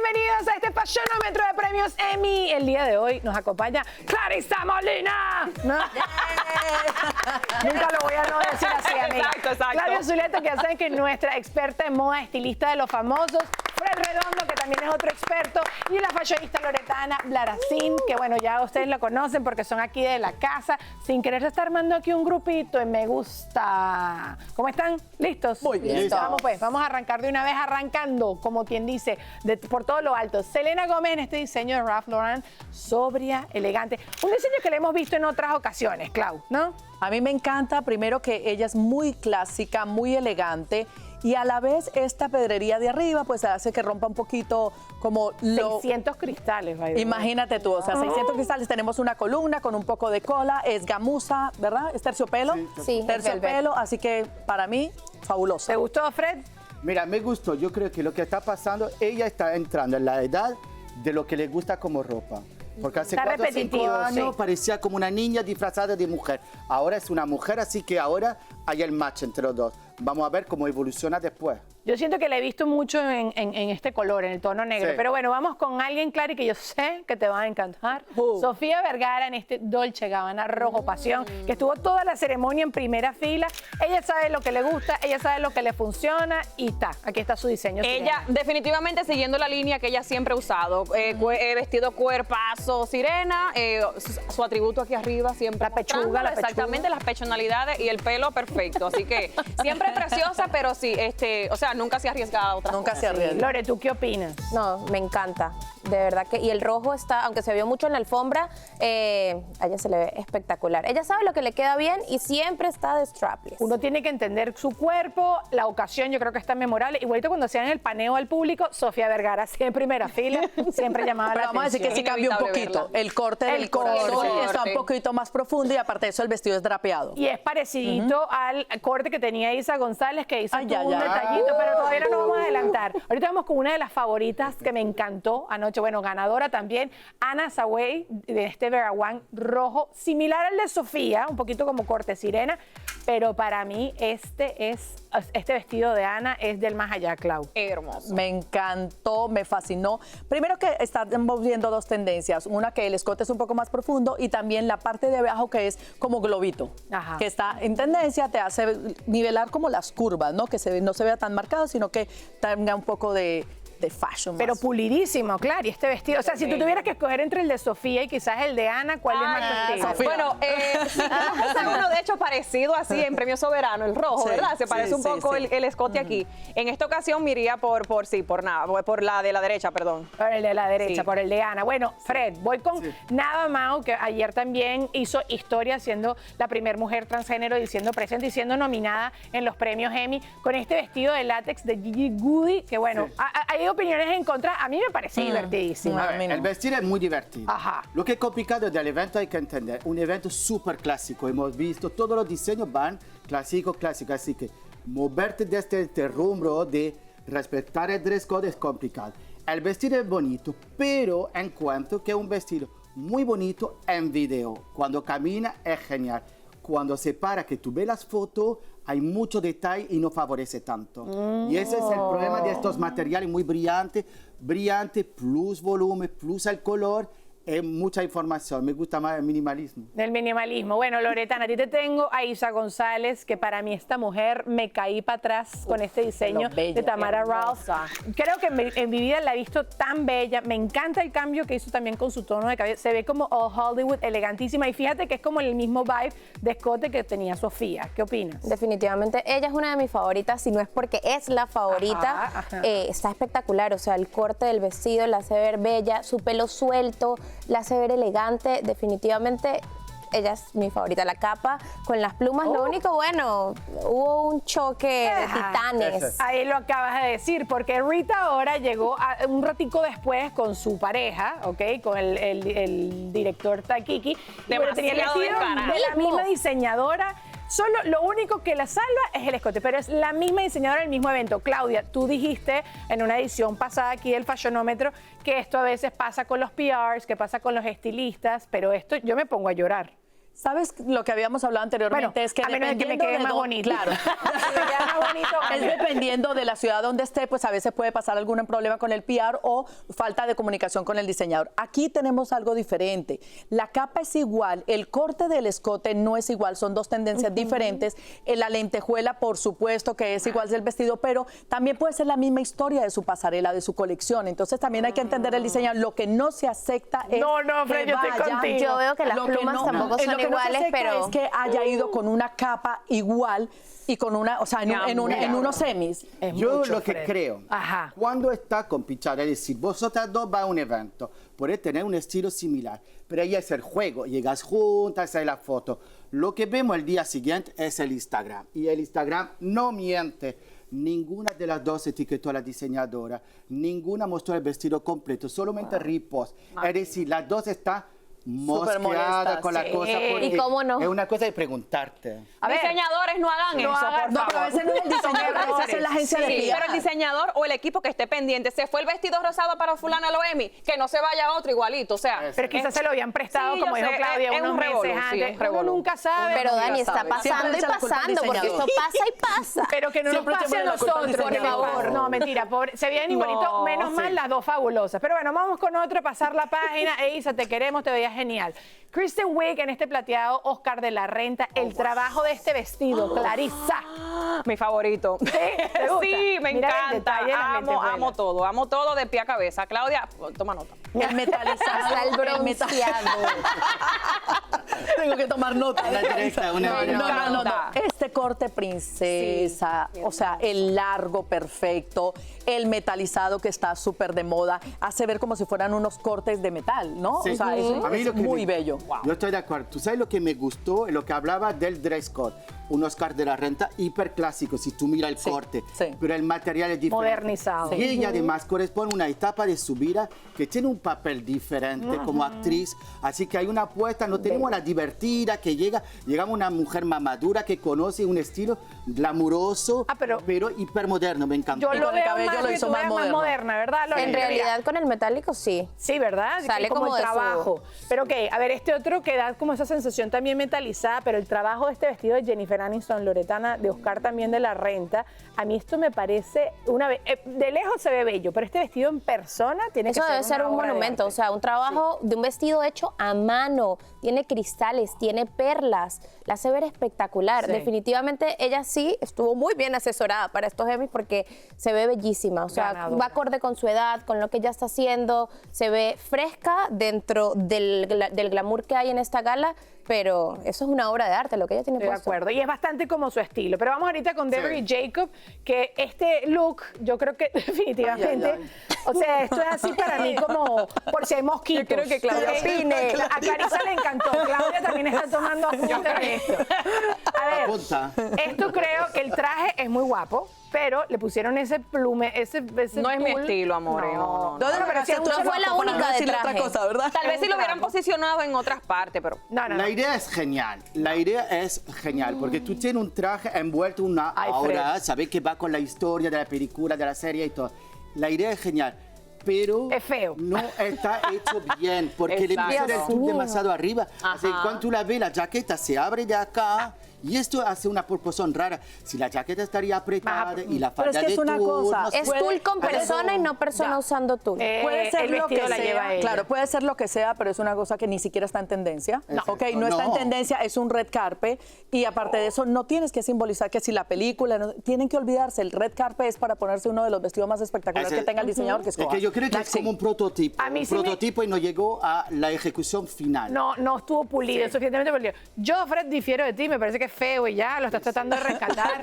bienvenidos a este Fashionómetro de premios Emmy. El día de hoy nos acompaña Clarissa Molina. ¿No? Nunca lo voy a no decir así, amiga. Exacto. Claudia Zuleto, que ya saben que es nuestra experta en moda, estilista de los famosos. Fred Redondo, que también es otro experto. Y la fashionista loretana Blaracín, que bueno, ya ustedes la conocen porque son aquí de la casa. Sin querer se está armando aquí un grupito y me gusta. ¿Cómo están? ¿Listos? Muy bien. Listo. Vamos pues, vamos a arrancar de una vez, arrancando, como quien dice, por todo lo alto. Selena Gómez en este diseño de Ralph Lauren, sobria, elegante. Un diseño que le hemos visto en otras ocasiones, Clau, ¿no? A mí me encanta, primero, que ella es muy clásica, muy elegante, y a la vez esta pedrería de arriba pues hace que rompa un poquito como lo... 600 cristales, by the way. Imagínate tú, o sea, 600 cristales, tenemos una columna con un poco de cola, es gamuza, ¿verdad? ¿Es terciopelo? Sí, terciopelo, así que para mí, fabulosa. ¿Te gustó, Fred? Mira, me gustó. Yo creo que lo que está pasando, ella está entrando en la edad de lo que le gusta como ropa. Porque hace Está 4 o 5 repetitivo, años sí. parecía como una niña disfrazada de mujer. Ahora es una mujer, así que ahora hay el match entre los dos. Vamos a ver cómo evoluciona después. Yo siento que la he visto mucho en este color, en el tono negro. Sí. Pero bueno, vamos con alguien, Clary, que yo sé que te va a encantar. Sofía Vergara en este Dolce Gabbana Rojo Pasión, que estuvo toda la ceremonia en primera fila. Ella sabe lo que le gusta, ella sabe lo que le funciona y aquí está su diseño. Ella sirena. definitivamente siguiendo la línea que ella siempre ha usado. Vestido cuerpazo, sirena, su atributo aquí arriba siempre. La pechuga, la pechuga. Exactamente, las pechonalidades y el pelo perfecto. Así que siempre preciosa, pero sí, o sea, nunca se ha arriesgado a otra Nunca cosa. se arriesga. Lore, ¿tú qué opinas? No, me encanta, de verdad que, y el rojo está, aunque se vio mucho en la alfombra, a ella se le ve espectacular. Ella sabe lo que le queda bien y siempre está de strapless. Uno tiene que entender su cuerpo, la ocasión yo creo que está memorable. Igualito cuando hacían el paneo al público, Sofía Vergara siempre en primera fila, siempre llamaba Pero la vamos a decir que sí atención. cambia un Inevitable poquito. verla. El corte del El corte. corazón El está corte. un poquito más profundo y aparte de eso el vestido es drapeado. Y es parecidito al corte que tenía Isa González, que hizo Ay, todo ay, un ay. detallito, pero todavía no nos vamos a adelantar. Ahorita vamos con una de las favoritas que me encantó anoche, bueno, ganadora también, Anna Sawai, de este Vera Wang rojo, similar al de Sofía, un poquito como corte sirena, pero para mí este vestido de Ana es del más allá, Clau. Hermoso. Me encantó, me fascinó. Primero que estamos viendo dos tendencias. Una que el escote es un poco más profundo y también la parte de abajo que es como globito. Ajá. Que está en tendencia, te hace nivelar como las curvas, ¿no? Que no se vea tan marcado, sino que tenga un poco de fashion. Pero más. pulidísimo, claro, y este vestido. O sea, si tú tuvieras que escoger entre el de Sofía y quizás el de Ana, ¿cuál es más tu estilo? Sofía. Bueno, sí, vamos a hacer uno de hecho parecido así en Premio Soberano, el rojo, Sí, ¿verdad? Se sí, parece un sí, poco sí. el escote aquí. En esta ocasión me iría por la de la derecha, perdón. Por el de la derecha, Sí. por el de Ana. Bueno, Fred, voy con Nada Mao, que ayer también hizo historia siendo la primera mujer transgénero y siendo presente y siendo nominada en los premios Emmy con este vestido de látex de Gigi Goody, que bueno, hay opiniones en contra. A mí me parece divertidísimo. A mí no. El vestido es muy divertido. Ajá. Lo que es complicado del evento hay que entender. Un evento súper clásico. Hemos visto todos los diseños van clásico. Así que moverte de este rumbo de respetar el dress code es complicado. El vestido es bonito, pero encuentro que es un vestido muy bonito en video. Cuando camina es genial. Cuando se para, que tú ves las fotos, hay mucho detalle y no favorece tanto. Y ese es el problema de estos materiales muy brillantes, plus volumen, plus el color, es mucha información. Me gusta más el minimalismo. Del minimalismo. Bueno, Loretana, a ti te tengo a Isa González, que para mí esta mujer me caí para atrás con este diseño lo bella, de Tamara Ralph. hermosa. Creo que en mi vida la he visto tan bella. Me encanta el cambio que hizo también con su tono de cabello. Se ve como all Hollywood, elegantísima. Y fíjate que es como el mismo vibe de escote que tenía Sofía. ¿Qué opinas? Definitivamente, ella es una de mis favoritas, si no es porque es la favorita. Ajá. Está espectacular, o sea, el corte del vestido la hace ver bella, su pelo suelto, la hace ver elegante, definitivamente ella es mi favorita. La capa con las plumas, lo único bueno, hubo un choque de titanes. Ahí lo acabas de decir, porque Rita ahora llegó un ratico después con su pareja, ¿ok? Con el director Taikiki. Y bueno, tenía el Demasiado vestido descarado. de la misma diseñadora. Solo lo único que la salva es el escote, pero es la misma diseñadora del mismo evento. Claudia, tú dijiste en una edición pasada aquí del Fashionómetro que esto a veces pasa con los PRs, que pasa con los estilistas, pero esto yo me pongo a llorar. ¿Sabes lo que habíamos hablado anteriormente? Bueno, es que a menos de que me dependiendo quede de más dónde- bonito. Claro. Si me queda más bonito, Es dependiendo de la ciudad donde esté, pues a veces puede pasar algún problema con el PR o falta de comunicación con el diseñador. Aquí tenemos algo diferente. La capa es igual, el corte del escote no es igual, son dos tendencias diferentes. La lentejuela, por supuesto, que es igual del vestido, pero también puede ser la misma historia de su pasarela, de su colección. Entonces también hay que entender el diseñador. Lo que no se acepta es No, no, Fred, que yo estoy vaya- contigo. Yo veo que las Lo plumas tampoco son lo que no se iguales, acepta pero es que haya ido con una capa igual y con una, o sea, en unos semis. Es Yo mucho, lo que Fred. creo, Ajá. cuando está con Pichara, es decir, vosotras dos va a un evento, podés tener un estilo similar, pero ahí es el juego, llegas juntas, hay la foto. Lo que vemos el día siguiente es el Instagram, y el Instagram no miente. Ninguna de las dos etiquetó a la diseñadora, ninguna mostró el vestido completo, solamente repost. Es decir, las dos están mosqueadas molestas, con la sí. cosa. porque ¿Y cómo no? Es una cosa de preguntarte. A ver, Diseñadores, no hagan no eso, hagan- por No, pero a favor. veces no es el diseñador, a veces es la agencia de Sí, PR. pero el diseñador o el equipo que esté pendiente, se fue el vestido rosado para fulana Loemi, que no se vaya a otro igualito, o sea. pero quizás se lo habían prestado, Sí, como yo dijo sé, Claudia, es unos un meses revolú, sí, antes. un revolú. Uno nunca sabe. pero nunca Dani, está sabe. Siempre pasando y echa la culpa al pasando, porque esto diseñador. pasa y pasa. Pero que no Siempre nos pase a la culpa al nosotros, por diseñador. favor. No, mentira, pobre. Se veían igualito, No, menos mal sí. las dos fabulosas. Pero bueno, vamos con otro, pasar la página. Isa, te queremos, te veías genial. Kristen Wiig en este plateado, Oscar de la Renta, el trabajo de este vestido, Clarissa. Mi favorito. ¿Te gusta? Sí, me Mira el encanta. detalle de las lentejuelas. Amo todo de pie a cabeza. Claudia, toma nota. El metalizado. Hasta el bronceado. Tengo que tomar nota. Una directa, una No, directa. no, no, no. encanta. Este corte princesa, o sea, el largo perfecto, el metalizado que está súper de moda, hace ver como si fueran unos cortes de metal, ¿no? Sí. O sea, A mí es lo que muy me- bello. Yo estoy de acuerdo. ¿Tú sabes lo que me gustó? Lo que hablaba del dress code. Un Oscar de la Renta hiper clásico, si tú miras el Sí, corte. sí. Pero el material es diferente. Modernizado. Y ella además corresponde a una etapa de su vida que tiene un papel diferente como actriz. Así que hay una apuesta. No tenemos la divertida que llegamos una mujer más madura que conoce un estilo glamuroso, pero hipermoderno. Me encantó. Yo Y lo con el veo cabello más lo que hizo tú más veas más moderno. moderna, ¿verdad? Lore? En realidad, con el metálico sí. Sí, ¿verdad? Sale como como el de su- trabajo. Pero ok, a ver, este otro que da como esa sensación también metalizada, pero el trabajo de este vestido de Jennifer Aniston, Loretana, de Oscar también de la Renta, a mí esto me parece una de lejos se ve bello, pero este vestido en persona tiene Eso que debe ser una un obra de monumento, arte. o sea, un trabajo de un vestido hecho a mano, tiene cristales, tiene perlas, la hace ver espectacular. Sí. Definitivamente ella sí estuvo muy bien asesorada para estos Emmys porque se ve bellísima, o sea, Ganadora. va acorde con su edad, con lo que ella está haciendo, se ve fresca dentro del glamour que hay en esta gala, pero eso es una obra de arte, lo que ella tiene Estoy de puesto. acuerdo, y es bastante como su estilo. Pero vamos ahorita con Deborah Jacob, que este look, yo creo que definitivamente, Ay, o sea, esto es así para mí como por si hay mosquitos. Yo creo que Claudia Ok, opine. A Clarissa le encantó, Claudia también está tomando apuntes de esto. A ver, Apunta. esto creo que el traje es muy guapo, pero le pusieron ese plume, ese No es mi tul. estilo, amore, no. ¿Dónde pero ganaste si es tú un la fue la foto para única no de decirle traje. otra cosa, ¿verdad? Tal vez Es si un lo hubieran traje. posicionado en otras partes, pero No, no, La no. idea es genial, la idea es genial, porque tú tienes un traje envuelto en una Ay, aura, Fred. sabes que va con la historia de la película, de la serie y todo. La idea es genial, pero Es feo. no está hecho bien, porque le Exacto. pusieron el Dios tul mío. demasiado arriba. Así que Ajá. cuando tú la ves, la jaqueta se abre de acá. Y esto hace una proporción rara. Si la jaqueta estaría apretada y la Pero es falda que es de una tul, cosa, no sé. Es Puede- tul con pero- persona y no persona Ya. usando tul. Puede ser el lo que vestido la lleva sea, ella. claro, puede ser lo que sea, pero es una cosa que ni siquiera está en tendencia. No. Ok, no está en No. tendencia, es un red carpet y aparte de eso no tienes que simbolizar que si la película, tienen que olvidarse, el red carpet es para ponerse uno de los vestidos más espectaculares Ese- que tenga el diseñador, que es Es que yo creo que es Maxi. como un prototipo. A mí Un sí me- prototipo y no llegó a la ejecución final. No estuvo pulido, suficientemente pulido. Yo, Fred, difiero de ti, me parece que es feo y ya, lo estás tratando de rescatar.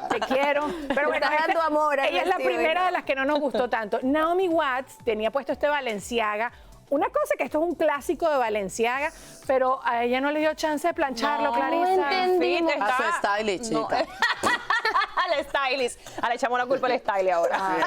Te quiero. Pero bueno, estás dando amor al ella es la vestido, primera ¿no? de las que no nos gustó tanto. Naomi Watts tenía puesto este Balenciaga. Una cosa que esto es un clásico de Balenciaga, pero a ella no le dio chance de plancharlo, No Clarissa. entendimos. A su stylist, No. chica. al stylist. Le echamos la culpa al stylist ahora.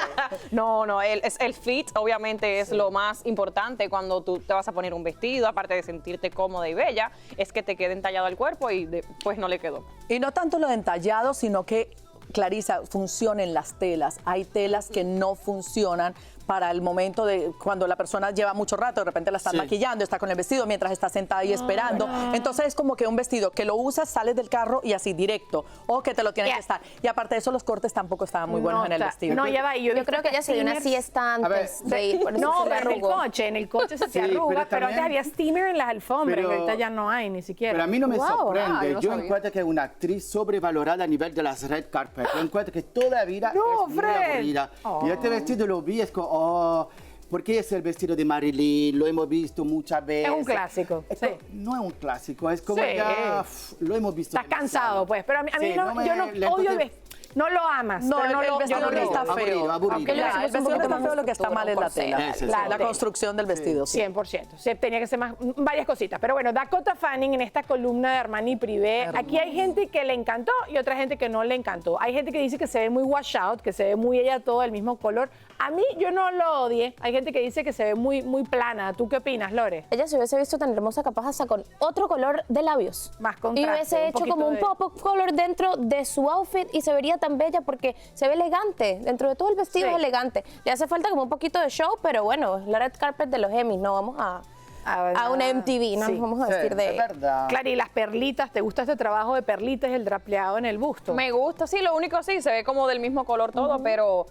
No, el fit obviamente es lo más importante cuando tú te vas a poner un vestido, aparte de sentirte cómoda y bella, es que te quede entallado el cuerpo y pues no le quedó. Y no tanto lo de entallado, sino que, Clarissa, funcionen las telas. Hay telas que no funcionan para el momento de cuando la persona lleva mucho rato, de repente la están Sí. maquillando, está con el vestido mientras está sentada ahí esperando. Entonces es como que un vestido que lo usas, sales del carro y así directo, o que te lo tienes Ya. que estar. Y aparte de eso, los cortes tampoco estaban muy buenos en el vestido. No, ya va. y Yo creo que ella se dio una steamers- siesta A ver, antes de ir, por eso No, se le pero arrugó. en el coche se te Sí, arruga, pero pero antes también- había steamer en las alfombras, Pero- que ahorita ya no hay ni siquiera. Pero a mí no me Wow. sorprende. yo no Yo sabía. encuentro que es una actriz sobrevalorada a nivel de las red carpet. Yo encuentro que toda vida No, es muy Fred. aburrida. Y este vestido lo vi, es como, oh, porque es el vestido de Marilyn, lo hemos visto muchas veces. Es un clásico, sí. No es un clásico, es como Sí. ya, lo hemos visto. Estás demasiado. cansado, pues. Pero a mí Sí, no, yo no le odio el encontré- vestido. No lo amas, No, pero no el lo vestido yo no lo está odio. feo. Aburrido, aburrido. Aunque lo Ya, hicimos el un vestido no poquito está más feo, lo que está mal es la corsé. tela. Ese, La La tela. construcción del vestido, sí. 100%. Sí, tenía que ser más, varias cositas. Pero bueno, Dakota Fanning en esta columna de Armani Privé. Aquí hay gente que le encantó y otra gente que no le encantó. Hay gente que dice que se ve muy wash out, que se ve muy ella todo del mismo color. A mí yo no lo odié. Hay gente que dice que se ve muy, muy plana. ¿Tú qué opinas, Lore? Ella se hubiese visto tan hermosa capaz hasta con otro color de labios. Más Y contraste, hubiese un hecho poquito como un de- pop-up color dentro de su outfit y se vería tan bella porque se ve elegante. Dentro de todo el vestido Sí. es elegante. Le hace falta como un poquito de show, pero bueno, la red carpet de los Emmys, no vamos a una MTV, no Sí. nos vamos a Sí, vestir es de... verdad. Claro, y las perlitas, ¿te gusta este trabajo de perlitas y el drapeado en el busto? Me gusta, sí, lo único sí, se ve como del mismo color todo, pero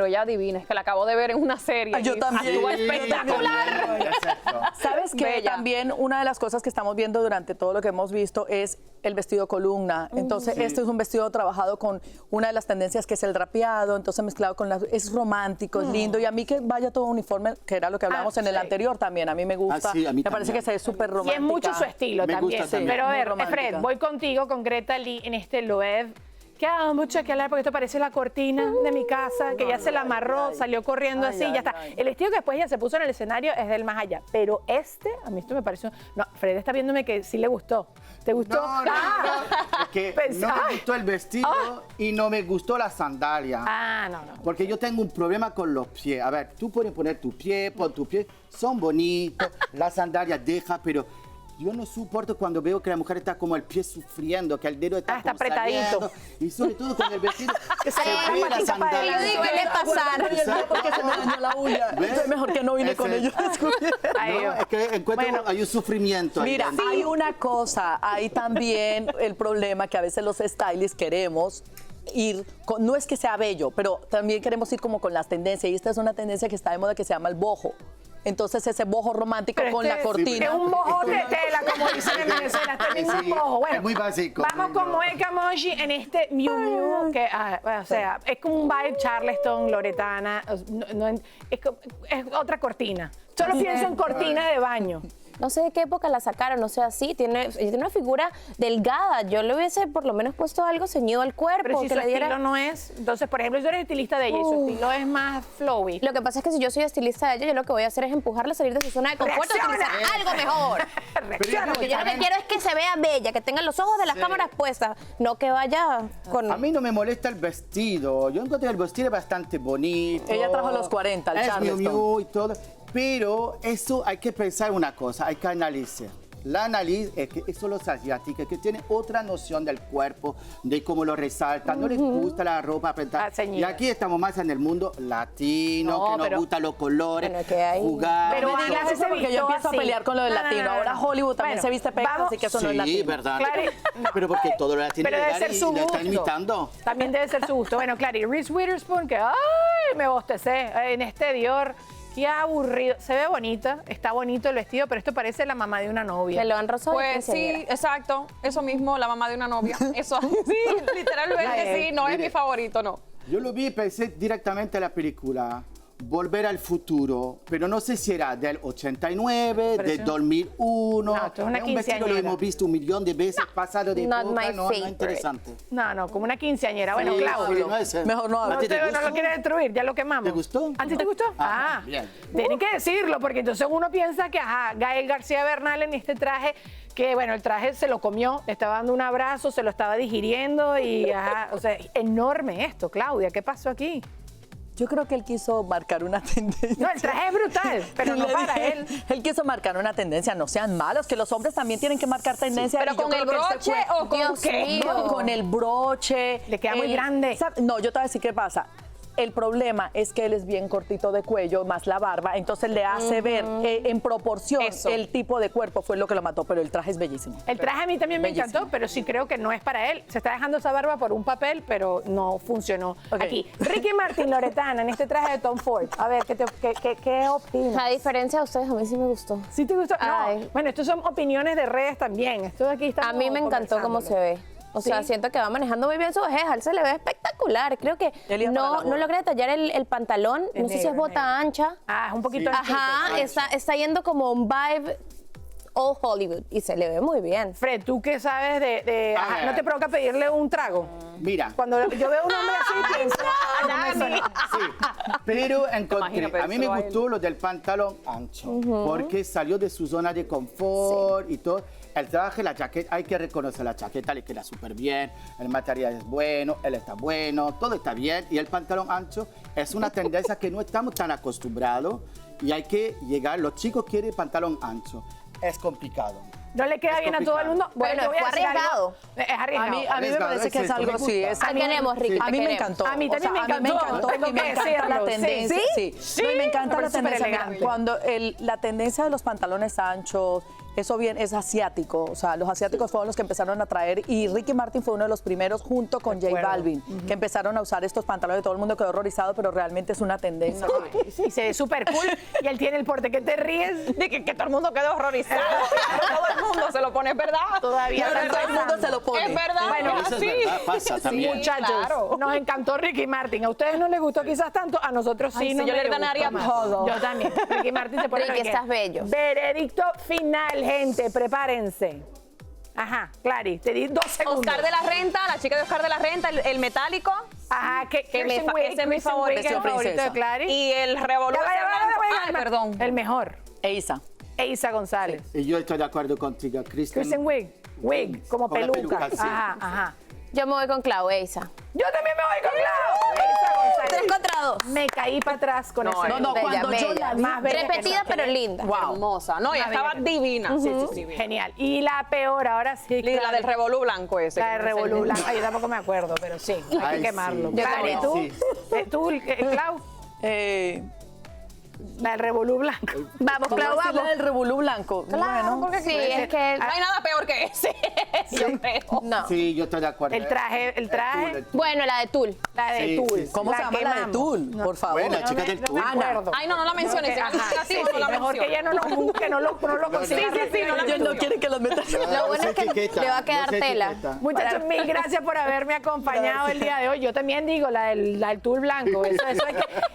ya divina, es que la acabo de ver en una serie. Ay, yo y también. actúa Sí, espectacular. Exacto. ¿Sabes qué? Bella. También una de las cosas que estamos viendo durante todo lo que hemos visto es el vestido columna. Entonces, este es un vestido trabajado con una de las tendencias que es el drapeado, entonces mezclado con las... Es romántico, es lindo. Y a mí que vaya todo uniforme, que era lo que hablábamos en el sí. anterior también, a mí me gusta. Ah, sí, a mí me parece también. que se ve súper Y romántica. es mucho su estilo Me también. gusta también. Pero a Muy ver, romántica. Fred, voy contigo con Greta Lee en este Loewe. Que mucho que hablar porque esto parece la cortina de mi casa, que ya se la amarró, salió corriendo así, ya está. El vestido que después ya se puso en el escenario es del más allá. Pero a mí esto me pareció... No, Fred está viéndome que sí le gustó. ¿Te gustó? No, no, no. Es que no Pensá- me gustó el vestido y no me gustó la sandalia. Ah, no. Porque yo tengo un problema con los pies. A ver, tú puedes poner tu pie, pon tu pie, son bonitos, la sandalia deja, pero yo no soporto cuando veo que la mujer está como el pie sufriendo, que el dedo está, Está como apretadito. saliendo, y sobre todo con el vestido, que se Ay, ve la patita para sandalia. adelante. ¿Qué le pasar? Exacto. Porque se me dañó la uña. ¿Ves? Entonces, mejor que no vine con Ese- ellos. Ay, No, Dios. es que encuentro Bueno. hay un sufrimiento. ahí Mira, dentro. hay una cosa, hay también el problema que a veces los stylists queremos ir, no es que sea bello, pero también queremos ir como con las tendencias, y esta es una tendencia que está de moda que se llama el boho. Entonces ese boho romántico Pero con este la cortina. Es un bojo de Esto no- tela, como dicen en Venezuela. Este es Sí, un bojo. Bueno, es muy básico. Vamos con Moeka Moji en este Miu Miu, que, o sea, es como un vibe Charleston, loretana. Es otra cortina. Solo pienso en cortina de baño. No sé de qué época la sacaron, o sea, sí, ella tiene una figura delgada. Yo le hubiese por lo menos puesto algo ceñido al cuerpo. Pero si que su le diera... estilo no es... Entonces, por ejemplo, tú eres estilista de ella y su estilo es más flowy. Lo que pasa es que si yo soy estilista de ella, yo lo que voy a hacer es empujarla a salir de su zona de confort y ¡Reacciona! utilizar algo mejor. Reacciona. Porque yo lo que quiero es que se vea bella, que tenga los ojos de las cámaras puestas, no que vaya con... A mí no me molesta el vestido. Yo encuentro que el vestido es bastante bonito. Ella trajo a los 40, el es Miu Charleston. Miu y todo. Pero eso hay que pensar una cosa, hay que analizar. La nariz es que eso los asiáticos que tienen otra noción del cuerpo, de cómo lo resaltan, no les gusta la ropa apretada. Ah, ceñida. Y aquí estamos más en el mundo latino, No, que nos pero- gustan los colores, Bueno, que hay- jugar. Pero No me digas Ana eso se porque yo vistió empiezo a así. pelear con lo del No, no, latino. no, no, Ahora no. Hollywood también Bueno, se viste pecas, vamos- así que eso no es Sí, latino. verdad. Clary- Pero porque todo lo latino Pero debe ser su lo gusto. están imitando. También debe ser su gusto. Bueno, Clary, Reese Witherspoon, que ¡ay! Me bostecé en este Dior. Qué aburrido. Se ve bonita, está bonito el vestido, pero esto parece la mamá de una novia. Que lo han rozado. y Pues sí, quinceañera. exacto, eso mismo, la mamá de una novia. Eso, sí, literalmente sí, no es Mire. mi favorito, no. Yo lo vi y pensé directamente a la película Volver al Futuro, pero no sé si era del 89, Pero del sí. 2001. No, esto es una un vestido lo quinceañera. hemos visto un millón de veces, pasado de not época, my no, favorite. interesante. No, como una quinceañera. Bueno, Sí, Claudio. sí, no es eso. Mejor no ¿A hablar. ti te No gustó? lo quiere destruir, ya lo quemamos. ¿Te gustó? ¿A ti te gustó? Ah, bien. Tienen que decirlo, porque entonces uno piensa que, Gael García Bernal en este traje, que bueno, el traje se lo comió, le estaba dando un abrazo, se lo estaba digiriendo y, o sea, enorme esto, Claudia, ¿qué pasó aquí? Yo creo que él quiso marcar una tendencia. No, el traje es brutal, pero no Le para dije, él. Él quiso marcar una tendencia, no sean malos, que los hombres también tienen que marcar tendencia. Pero y yo con creo el que él se broche fue- o con Dios qué. mío. No, con el broche. Le queda muy grande. No, yo te voy a decir qué pasa. El problema es que él es bien cortito de cuello, más la barba, entonces le hace ver en proporción Eso. el tipo de cuerpo fue lo que lo mató, pero el traje es bellísimo. El traje a mí también me Bellísimo. encantó, pero sí creo que no es para él. Se está dejando esa barba por un papel, pero no funcionó. Ok. Aquí, Ricky Martin, Loretana, en este traje de Tom Ford. A ver, ¿qué opinas? A diferencia de ustedes, a mí sí me gustó. ¿Sí te gustó? Ay. No. Bueno, estos son opiniones de redes también. Esto de aquí está A mí me encantó cómo se ve. O sea, ¿Sí? siento que va manejando muy bien su vejez, a él se le ve espectacular. Creo que Él iba para la no boda. logra detallar el pantalón, Es no sé si negro, es bota negro. ancha. Ah, es un poquito anchito. Ajá, está yendo como un vibe all Hollywood y se le ve muy bien. Fred, ¿tú qué sabes de A ajá, ver. ¿no te provoca pedirle un trago? Mira, Cuando yo veo un hombre así, pienso, "Ah, no me suena". sí, pero encontré, imagino a mí me pedírselo a él. gustó lo del pantalón ancho, porque salió de su zona de confort y todo. El traje, la chaqueta, hay que reconocer, la chaqueta le queda súper bien, el material es bueno, él está bueno, todo está bien. Y el pantalón ancho es una tendencia que no estamos tan acostumbrados y hay que llegar, los chicos quieren pantalón ancho. Es complicado. ¿No le queda Es bien a todo el mundo? Bueno, te voy a fue decir algo. arriesgado. Es arriesgado. A mí me Arriesgado, parece que es es algo, esto, sí, me es gusta. Te queremos, Ricky. A te mí me queremos. encantó. A mí también me a mí me encantó, encantó tengo y me que encanta la decirlo, tendencia. sí. Sí. No, y me encanta Me la parece súper tendencia. Mira, elegante. cuando la tendencia de los pantalones anchos, eso bien es asiático. O sea, los asiáticos fueron los que empezaron a traer y Ricky Martin fue uno de los primeros junto con J acuerdo. Balvin, que empezaron a usar estos pantalones. Todo el mundo quedó horrorizado, pero realmente es una tendencia. Sí, se ve súper cool y él tiene el porte. ¿Qué te ríes? De que todo el mundo quedó horrorizado. Todo el mundo se lo pone, es verdad. Todavía Es no verdad. todo el mundo se lo pone. Es verdad. Bueno, es Eso es así. verdad, pasa también. Muchachos, claro. nos encantó Ricky Martin. A ustedes no les gustó quizás tanto, a nosotros sí. Ay, sí, no yo me le ganaría gustó más. todo. Yo también. Ricky Martin se pone Ricky, lo que estás quiere. bello. Veredicto final, gente. Prepárense. Ajá, Clary, te di 2 segundos. Oscar de la Renta, la chica de Oscar de la Renta, el metálico. Ajá, que ese es mi favorito. es el favorito de Princesa. Clary. Y el revolú. Ay, perdón. El mejor. Eisa. Eisa González. Y yo estoy de acuerdo contigo, Kristen Kristen. Wiig. Wig, como Con la peluca. peluca, sí. Ajá, ajá. Yo me voy con Clau, Eisa. Yo también me voy con Clau. Eisa González. 3 contra 2. Me caí para atrás con esa. No, Bella, cuando yo bella. la vi, Más bella que Repetida, no, pero que- linda. Wow. Hermosa. No, y Más estaba bella. divina. Sí, sí, sí. Genial. Y la peor, ahora sí. La Clary. del revolú blanco ese. La de Revolú Blanco. Ay, yo tampoco me acuerdo, pero sí, hay que Ay, quemarlo. sí. Yo Clary, también. ¿tú? Sí. ¿Tú, Clau? Eh, La del Revolú Blanco. Vamos, ¿cómo Clau, decirle vamos. del revolú blanco? Claro, porque sí, es que... No hay nada peor que ese. Yo creo. No. Sí, yo estoy de acuerdo. El traje. El tul. Bueno, la de Tul. La de Sí, Tul. sí, sí. ¿Cómo se llama la de quemamos. Tul? No. Por favor. Bueno, la chica del No Tul. me Ana. acuerdo. Ay, no la menciones. Ajá, Sí, sí, no la mejor que ella no lo consiga. Sí, sí, no la Ellos no quieren que los metan. Lo bueno es que le va a quedar tela. Muchachos, mil gracias por haberme acompañado el día de hoy. Yo también digo la del tul blanco.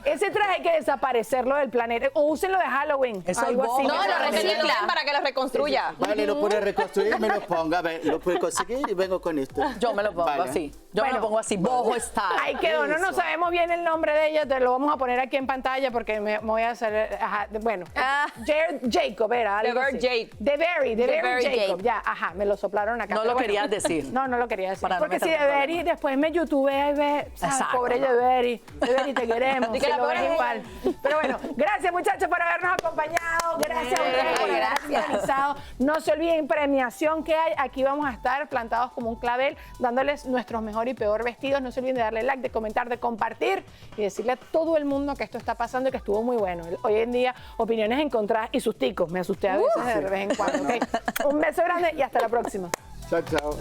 Ese traje hay que desaparecerlo del planeta. O úsenlo de Halloween. Eso es algo así. bomba. No, lo Que te lo recicla. den para que lo reconstruya. Vale, lo puede reconstruir, me lo ponga, lo puede conseguir y vengo con esto. Yo me lo pongo Vale. así. Yo me Bueno. lo pongo así, boho style. Ahí quedó, no Eso. sabemos bien el nombre de ella, te lo vamos a poner aquí en pantalla porque me voy a hacer, ajá, bueno, Jacob era algo Bear así. Jacob. The Very Very Jacob, Jacob. ya, ajá, me lo soplaron acá. No pero lo querías decir. No, no lo quería decir. Para no Porque si meterte The en Very, problemas. después me youtubea y ve, Exacto, pobre no. The Very, te queremos, Y que si la lo ves pobre- igual. Pero bueno, gracias muchachos por habernos acompañado, gracias a ustedes por haber Gracias. sintonizado. No se olviden, premiación que hay, aquí vamos a estar plantados como un clavel, dándoles nuestros mejor y peor vestidos. No se olviden de darle like, de comentar, de compartir y decirle a todo el mundo que esto está pasando y que estuvo muy bueno. Hoy en día, opiniones encontradas y susticos. Me asusté a veces de vez en cuando. ¿Ok? Un beso grande y hasta la próxima. Chao, chao.